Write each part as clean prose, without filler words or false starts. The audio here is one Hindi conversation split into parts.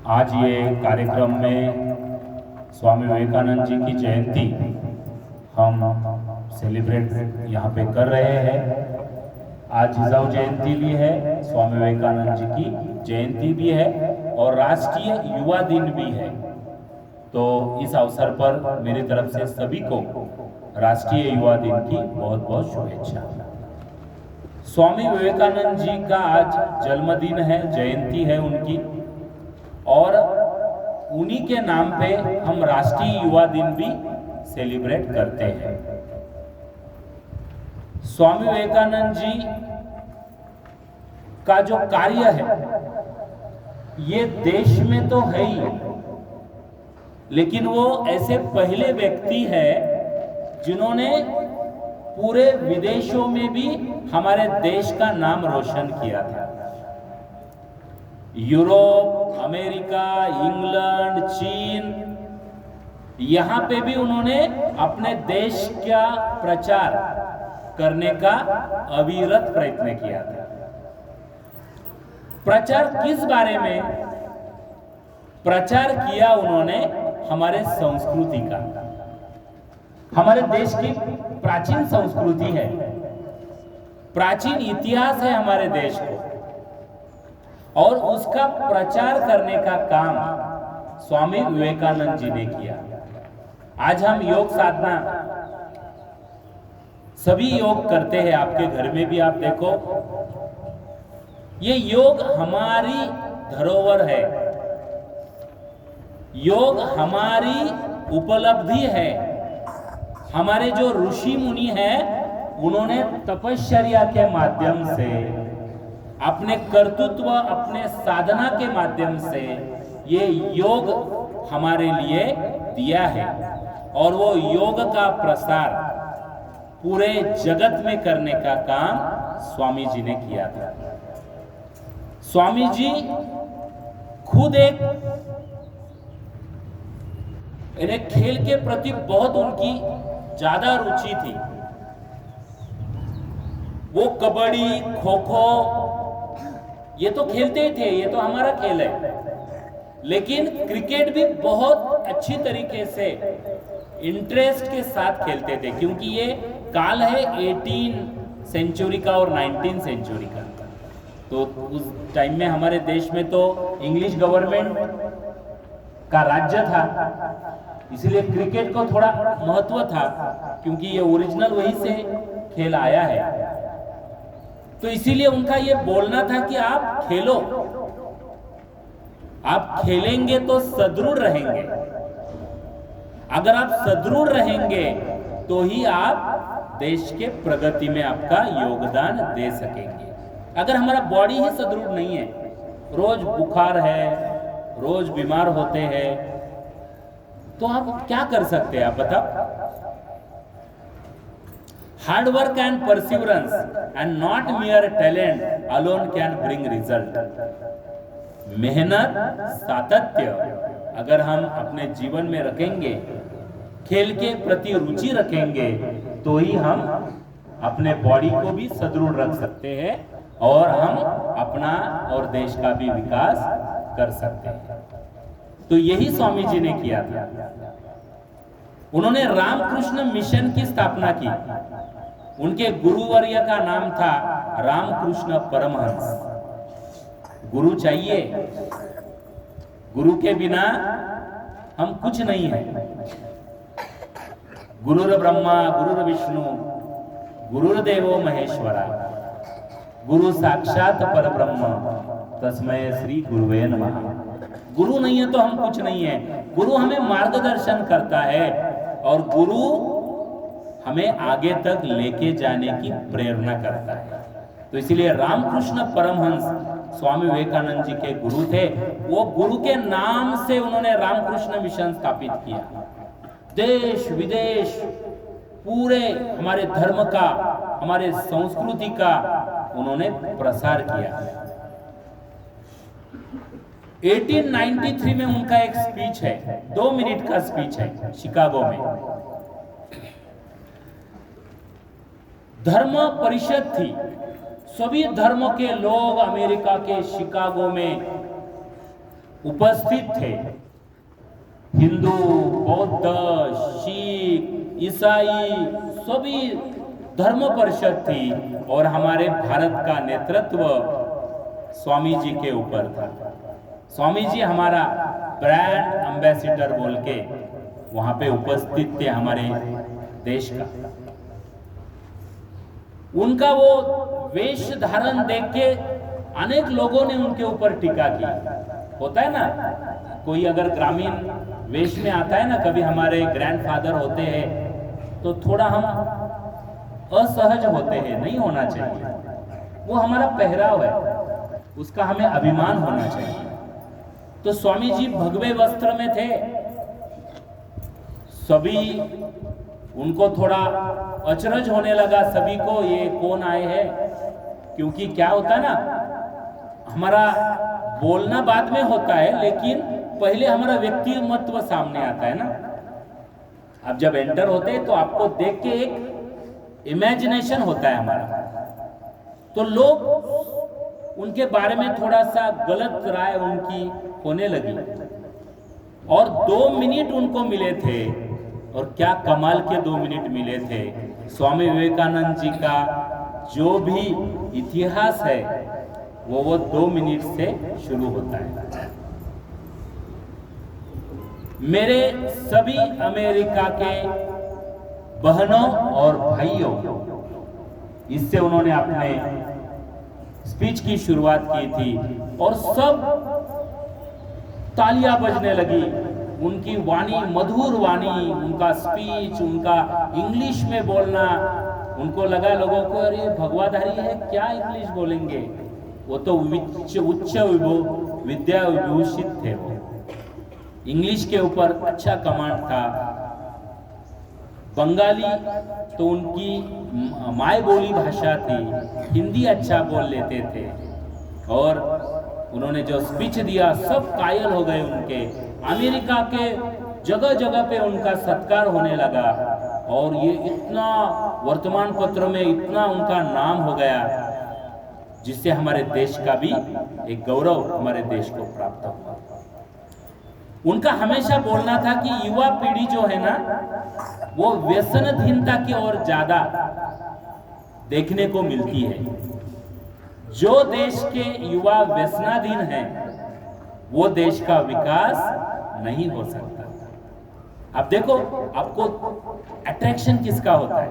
आज ये कार्यक्रम में स्वामी विवेकानंद जी की जयंती हम सेलिब्रेट यहाँ पे कर रहे हैं। आज जिजाऊ जयंती भी है, स्वामी विवेकानंद जी की जयंती भी है और राष्ट्रीय युवा दिन भी है। तो इस अवसर पर मेरी तरफ से सभी को राष्ट्रीय युवा दिन की बहुत बहुत शुभेच्छा। स्वामी विवेकानंद जी का आज जन्मदिन है, जयंती है उनकी, और उन्हीं के नाम पे हम राष्ट्रीय युवा दिन भी सेलिब्रेट करते हैं। स्वामी विवेकानंद जी का जो कार्य है ये देश में तो है ही, लेकिन वो ऐसे पहले व्यक्ति है जिन्होंने पूरे विदेशों में भी हमारे देश का नाम रोशन किया था। यूरोप, अमेरिका, इंग्लैंड, चीन, यहां पे भी उन्होंने अपने देश का प्रचार करने का अविरत प्रयत्न किया था। प्रचार किस बारे में? प्रचार किया उन्होंने हमारे संस्कृति का। हमारे देश की प्राचीन संस्कृति है, प्राचीन इतिहास है हमारे देश को, और उसका प्रचार करने का काम स्वामी विवेकानंद जी ने किया। आज हम योग साधना सभी योग करते हैं, आपके घर में भी आप देखो, ये योग हमारी धरोहर है, योग हमारी उपलब्धि है। हमारे जो ऋषि मुनि हैं उन्होंने तपश्चर्या के माध्यम से, अपने कर्तृत्व, अपने साधना के माध्यम से ये योग हमारे लिए दिया है, और वो योग का प्रसार पूरे जगत में करने का काम स्वामी जी ने किया था। स्वामी जी खुद इन्हें खेल के प्रति बहुत उनकी ज्यादा रुचि थी। वो कबड्डी, खो खो ये तो खेलते ही थे, ये तो हमारा खेल है, लेकिन क्रिकेट भी बहुत अच्छी तरीके से इंटरेस्ट के साथ खेलते थे, क्योंकि ये काल है 18 सेंचुरी का और 19 सेंचुरी का। तो उस टाइम में हमारे देश में तो इंग्लिश गवर्नमेंट का राज्य था, इसलिए क्रिकेट को थोड़ा महत्व था, क्योंकि ये ओरिजिनल वहीं से खेल आया है। तो इसीलिए उनका ये बोलना था कि आप खेलो, आप खेलेंगे तो सदृढ़ रहेंगे। अगर आप सदृढ़ रहेंगे तो ही आप देश के प्रगति में आपका योगदान दे सकेंगे। अगर हमारा बॉडी ही सदृढ़ नहीं है, रोज बुखार है, रोज बीमार होते हैं, तो आप क्या कर सकते हैं? आप बताओ। Hard work and perseverance and not मियर talent alone can bring result. मेहनत, सातत्य अगर हम अपने जीवन में रखेंगे, खेल के प्रति रुचि रखेंगे, तो ही हम अपने बॉडी को भी सदृढ़ रख सकते हैं और हम अपना और देश का भी विकास कर सकते हैं। तो यही स्वामी जी ने किया था। उन्होंने रामकृष्ण मिशन की स्थापना की। उनके गुरुवर्य का नाम था रामकृष्ण परमहंस। गुरु चाहिए, गुरु के बिना हम कुछ नहीं है। गुरुर ब्रह्मा गुरुर विष्णु गुरुर्देवो महेश्वरा, गुरु साक्षात परब्रह्म तस्मै श्री गुरुवे नमः। गुरु नहीं है तो हम कुछ नहीं है। गुरु हमें मार्गदर्शन करता है और गुरु हमें आगे तक लेके जाने की प्रेरणा करता है। तो इसीलिए रामकृष्ण परमहंस स्वामी विवेकानंद जी के गुरु थे। वो गुरु के नाम से उन्होंने रामकृष्ण मिशन स्थापित किया। देश विदेश पूरे हमारे धर्म का, हमारे संस्कृति का उन्होंने प्रसार किया। 1893 में उनका एक स्पीच है, 2 मिनट का स्पीच है शिकागो में। धर्म परिषद थी, सभी धर्मों के लोग अमेरिका के शिकागो में उपस्थित थे। हिंदू, बौद्ध, सिख, ईसाई सभी धर्म परिषद थी और हमारे भारत का नेतृत्व स्वामी जी के ऊपर था। स्वामी जी हमारा ब्रांड एम्बेसडर बोल के वहां पे उपस्थित थे हमारे देश का। उनका वो वेश धारण देख के अनेक लोगों ने उनके ऊपर टीका की। होता है ना, कोई अगर ग्रामीण वेश में आता है ना, कभी हमारे ग्रैंडफादर होते हैं तो थोड़ा हम असहज होते हैं, नहीं होना चाहिए। वो हमारा पहराव है, उसका हमें अभिमान होना चाहिए। तो स्वामी जी भगवे वस्त्र में थे, सभी उनको थोड़ा अचरज होने लगा सभी को, ये कौन आए हैं। क्योंकि क्या होता है ना, हमारा बोलना बाद में होता है लेकिन पहले हमारा व्यक्तिमत्व सामने आता है ना। आप जब एंटर होते हैं तो आपको देख के एक इमेजिनेशन होता है हमारा, तो लोग उनके बारे में थोड़ा सा गलत राय उनकी होने लगी। और 2 मिनट उनको मिले थे, और क्या कमाल के 2 मिनट मिले थे। स्वामी विवेकानंद जी का जो भी इतिहास है वो 2 मिनट से शुरू होता है। मेरे सभी अमेरिका के बहनों और भाइयों, इससे उन्होंने अपने स्पीच की शुरुआत की थी और सब तालियां बजने लगी। उनकी वाणी, मधुर वाणी, उनका स्पीच, उनका इंग्लिश में बोलना, उनको लगा लोगों को अरे भगवाधारी है, क्या इंग्लिश बोलेंगे। वो तो उच्च विद्या विभूषित थे, वो इंग्लिश के ऊपर अच्छा कमांड था। बंगाली तो उनकी माय बोली भाषा थी, हिंदी अच्छा बोल लेते थे। और उन्होंने जो स्पीच दिया सब कायल हो गए उनके। अमेरिका के जगह जगह पे उनका सत्कार होने लगा और ये इतना वर्तमान पत्र में इतना उनका नाम हो गया, जिससे हमारे देश का भी एक गौरव हमारे देश को प्राप्त हुआ। उनका हमेशा बोलना था कि युवा पीढ़ी जो है ना, वो व्यसनहीनता की ओर ज्यादा देखने को मिलती है। जो देश के युवा व्यसनाधीन हैं, वो देश का विकास नहीं हो सकता। अब देखो, आपको अट्रैक्शन किसका होता है?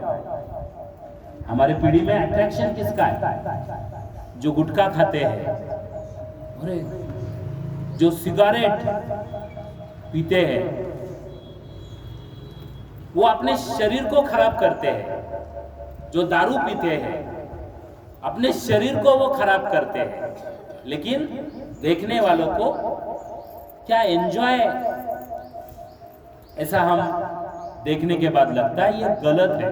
हमारे पीढ़ी में अट्रैक्शन किसका है? जो गुटखा खाते हैं, अरे जो सिगारेट पीते हैं, वो अपने शरीर को खराब करते हैं। जो दारू पीते हैं, अपने शरीर को वो खराब करते हैं, लेकिन देखने वालों को क्या एंजॉय, ऐसा हम देखने के बाद लगता है ये गलत है।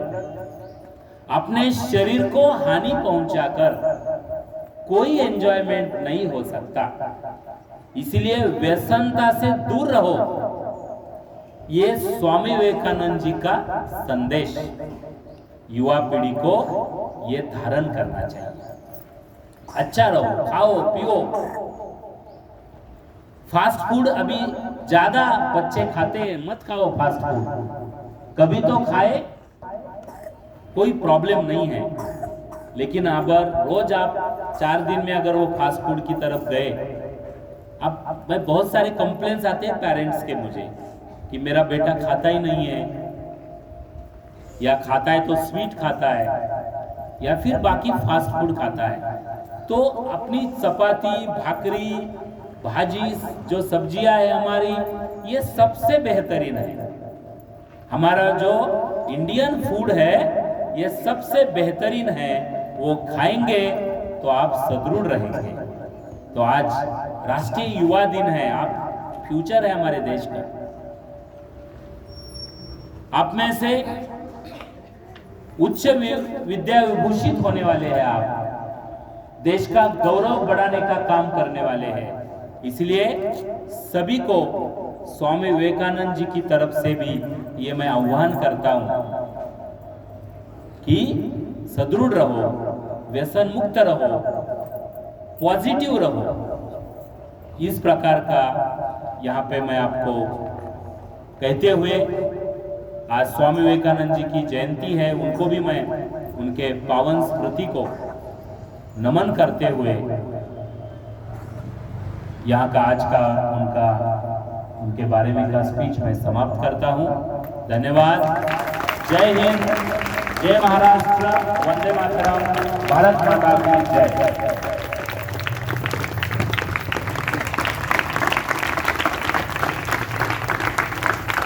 अपने शरीर को हानि पहुंचाकर कोई एंजॉयमेंट नहीं हो सकता। इसलिए व्यसनता से दूर रहो, ये स्वामी विवेकानंद जी का संदेश युवा पीढ़ी को ये धारण करना चाहिए। अच्छा रहो, खाओ पियो। फास्ट फूड अभी ज्यादा बच्चे खाते हैं, मत खाओ फास्ट फूड। कभी तो खाए, कोई प्रॉब्लम नहीं है, लेकिन अगर रोज आप 4 दिन में अगर वो फास्ट फूड की तरफ गए, अब मैं बहुत सारे कंप्लेंट्स आते हैं पेरेंट्स के मुझे कि मेरा बेटा खाता ही नहीं है, या खाता है तो स्वीट खाता है, या फिर बाकी फास्ट फूड खाता है। तो अपनी चपाती, भाकरी, भाजी, जो सब्जियां है हमारी, ये सबसे बेहतरीन है। हमारा जो इंडियन फूड है ये सबसे बेहतरीन है, वो खाएंगे तो आप सदृढ़ रहेंगे। तो आज राष्ट्रीय युवा दिन है, आप फ्यूचर है हमारे देश का। आप में से उच्च विद्या विभूषित होने वाले हैं, आप देश का गौरव बढ़ाने का काम करने वाले हैं। इसलिए सभी को स्वामी विवेकानंद जी की तरफ से भी ये मैं आह्वान करता हूं कि सदृढ़ रहो, व्यसन मुक्त रहो, पॉजिटिव रहो। इस प्रकार का यहाँ पे मैं आपको कहते हुए, आज स्वामी विवेकानंद जी की जयंती है, उनको भी मैं उनके पावन स्मृति को नमन करते हुए यहाँ का आज का उनके बारे में का स्पीच मैं समाप्त करता हूँ। धन्यवाद। जय हिंद, जय महाराष्ट्र, वंदे मातरम, भारत माता की जय।